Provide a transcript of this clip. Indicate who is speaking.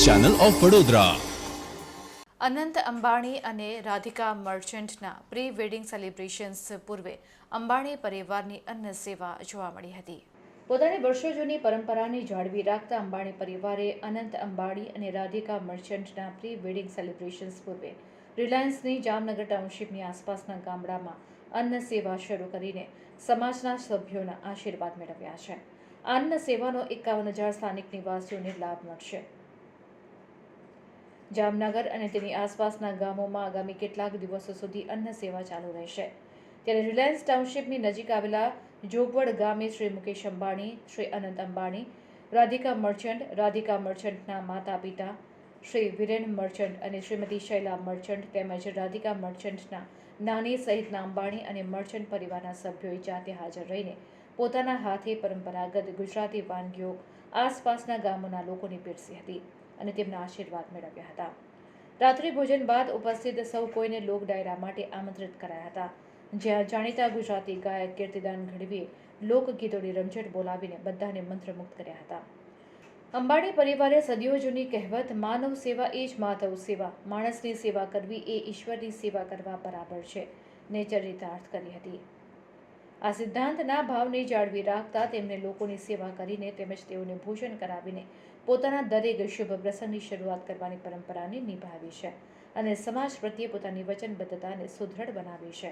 Speaker 1: Channel of Vadodara.
Speaker 2: Anant Ambani અને રાધિકા મર્ચન્ટના pre wedding celebrations પૂર્વે અંબાણી પરિવારની અન્ન સેવા જોવા મળી હતી. પોતાની વર્ષો જૂની પરંપરાને જાળવી રાખતા અંબાણી પરિવારે અનંત અંબાણી અને રાધિકા મર્ચન્ટના પ્રી વેડિંગ સેલિબ્રેશન્સ પૂર્વે રિલાયન્સની જામનગર ટાઉનશીપની આસપાસના ગામડામાં અન્ન સેવા શરૂ કરીને સમાજના સભ્યોના આશીર્વાદ મેળવ્યા છે. આ અન્ન સેવાનો 51,000 સ્થાનિક નિવાસીઓને લાભ મળશે. જામનગર અને તેની આસપાસના ગામોમાં આગામી કેટલાક દિવસો સુધી અન્ન સેવા ચાલુ રહેશે. ત્યારે રિલાયન્સ ટાઉનશીપની નજીક આવેલા જોગવડ ગામે શ્રી મુકેશ અંબાણી, શ્રી અનંત અંબાણી, રાધિકા મર્ચન્ટના માતા પિતા શ્રી વિરેન મર્ચન્ટ અને શ્રીમતી શૈલા મર્ચન્ટ તેમજ રાધિકા મર્ચન્ટના નાની સહિતના અંબાણી અને મર્ચન્ટ પરિવારના સભ્યોએ જાતે હાજર રહીને પોતાના હાથે પરંપરાગત ગુજરાતી વાનગીઓ આસપાસના ગામોના લોકોને પીરસી હતી અને તેમના આશીર્વાદ મેળવ્યા હતા. રાત્રિ ભોજન બાદ ઉપસ્થિત સૌ કોઈને લોક ડાયરા માટે આમંત્રિત કરાયા હતા, જ્યાં જાણીતા ગુજરાતી ગાયક કીર્તિદાન ગઢવીએ લોકગીતોની રમઝટ બોલાવીને બધાને મંત્રમુગ્ધ કર્યા હતા. અંબાણી પરિવારે સદીઓ જૂની કહેવત માનવ સેવા એ જ માધવ સેવા, માણસની સેવા કરવી એ ઈશ્વરની સેવા કરવા બરાબર છે ને ચરિતાર્થ કરી હતી. આ સિદ્ધાંતના ભાવને જાળવી રાખતા તેમને લોકોની સેવા કરીને તેમજ તેઓને ભોજન કરાવીને પોતાના દરેક શુભ પ્રસંગની શરૂઆત કરવાની પરંપરાને નિભાવી છે અને સમાજ પ્રત્યે પોતાની વચનબદ્ધતાને સુદૃઢ બનાવી છે.